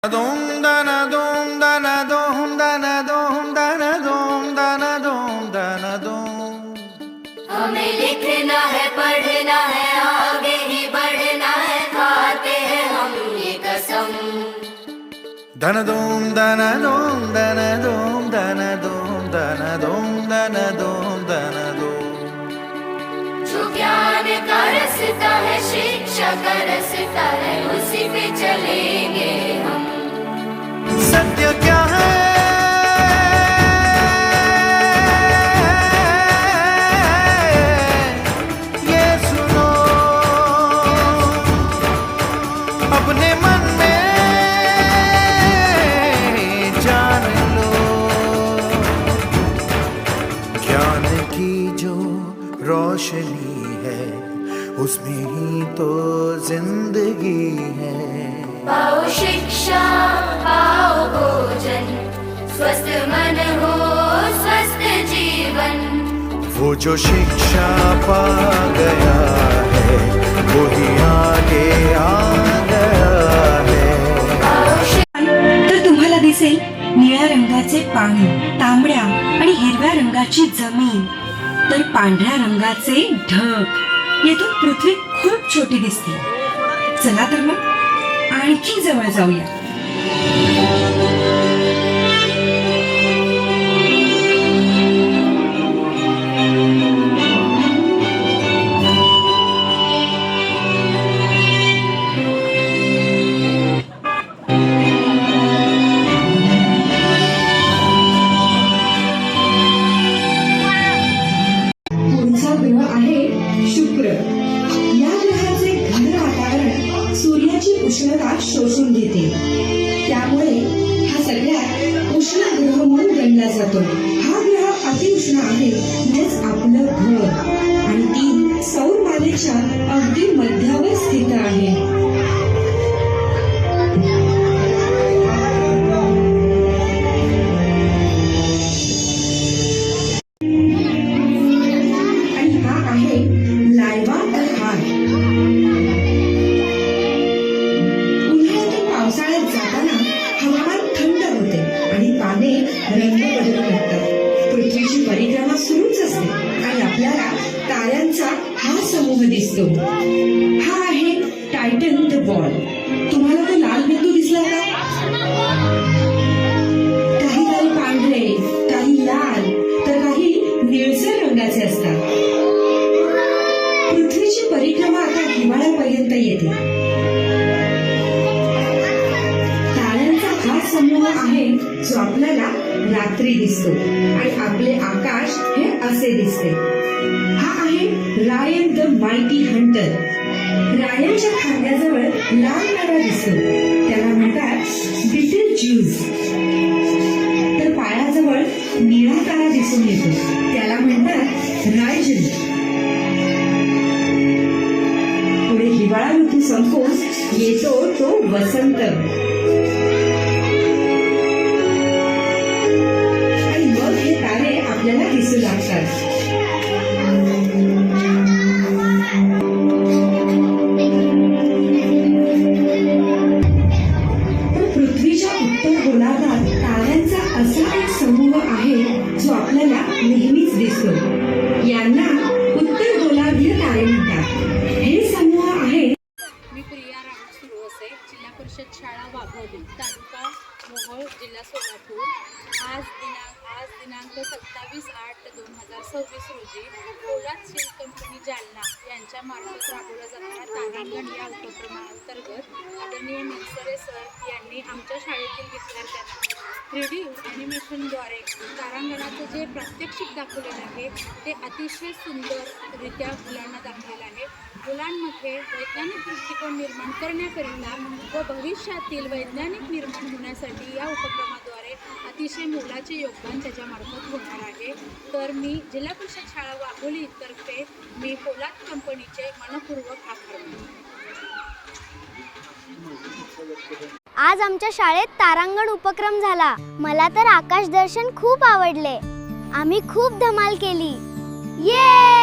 Dum dana dum dana dum dana dum dana dum dana dum dana dum. हमें लिखना है, पढ़ना है, आगे ही बढ़ना है, खाते हैं हम ये कसम। Dana dum dana dum dana dum dana dum dana dum dana dum dana dum. जो ज्ञान का रास्ता है, शिक्षा का रास्ता है, उसी पे चलेंगे हम। सत्य क्या है ये सुनो, अपने मन में जान लो। ज्ञान की जो रोशनी है उसमें ही तो जिंदगी है। पाओ शिक्षा, पाओ भोजन, स्वस्थ मन हो, स्वस्थ जीवन। वो जो शिक्षा पा गया है वो ही आगे आ गया है। तर तुम्हाला दिसेल निळ्या रंगाचे पाणी, तांबड्या आणि हिरव्या रंगाची जमीन, तर पांढऱ्या रंगाचे ढग. येथून पृथ्वी खूप छोटी दिसते. चला तर मग आणखी जवळ जाऊया. पुढचा ग्रह आहे शुक्र. या ग्रहाचे घन वातावरण सूर्याची उष्णता शोषून घेते. त्यामुळे हा सगळ्यात उष्ण ग्रह म्हणून गणला जातो. हा ग्रह अतिउष्ण आहे म्हणजेच आपलं घर, आणि ती सौर मालेच्या अगदी मध्यावर स्थित आहे. आणि हा आहे लायवा हार. उन्हाळ्यातून पावसाळ्यात जाताना हवामान थंड होते आणि पाने रंग बदलू लागतात. पृथ्वीची परिक्रमा सुरूच असते आणि आपल्याला ताऱ्यांचा हा समूह दिसतो. हा आहे टायटन द बॉल. तुम्हाला तो लाल बिंदू दिसला का? काही काही पांढरे, काही लाल, तर काही निळसर रंगाचे असतात. पृथ्वीची परिक्रमा आता हिवाळ्यापर्यंत येते. ताऱ्यांचा हा समूह आहे जो आपल्याला रात्री दिसतो आणि आपले आकाश हे असे दिसते. हा आहे रायन द माइटी हंटर. रायनच्या खांद्याजवळ लाल तारा दिसतो, त्याला म्हणतात बिटल ज्यूज. तर पायाजवळ निळा तारा दिसून येतो, त्याला म्हणतात रायजन. पुढे हिवाळा ऋतू संपून येतो तो वसंत, आणि मग हे तारे आपल्याला दिसू लागतात. तर पृथ्वीच्या उत्तर गोलार्धात ताऱ्यांचा असा एक समूह आहे जो आपल्याला नेहमीच दिसतो. यांना उत्तर गोलार्धीय तारे म्हणतात. हे समूह आहे. मी प्रिया राम सुरवसे, जिल्हा परिषद शाळा वाघोली, तालुका मोहोळ, जिल्हा सोलापूर. आज दिनांक 27/8/2026 रोजी पोलाद स्टील कंपनी जालना यांच्या मार्फत राबवल्या जाणाऱ्या तारांगण या उपक्रमाअंतर्गत आदरणीय मिनसरे सर यांनी आमच्या शाळेतील विद्यार्थ्यांना 3D ॲनिमेशनद्वारे तारांगणाचं जे प्रात्यक्षिक दाखवलेलं आहे ते अतिशय सुंदररित्या मुलांना दाखवलेलं आहे. मुलांमध्ये वैज्ञानिक दृष्टिकोन निर्माण करण्याकरिता व भविष्यातील वैज्ञानिक निर्माण होण्यासाठी या उपक्रमाद्वारे अतिशय मोलाचे योगदान त्याच्यामार्फत होणार आहे. तर मी जिल्हा परिषद शाळा वाघोली तर्फे मी पोलाद कंपनीचे मनपूर्वक आभार मानते. आज आमच्या शाळेत तारांगण उपक्रम झाला. मला तर आकाश दर्शन खूप आवडले. आम्ही खूप धमाल केली. ये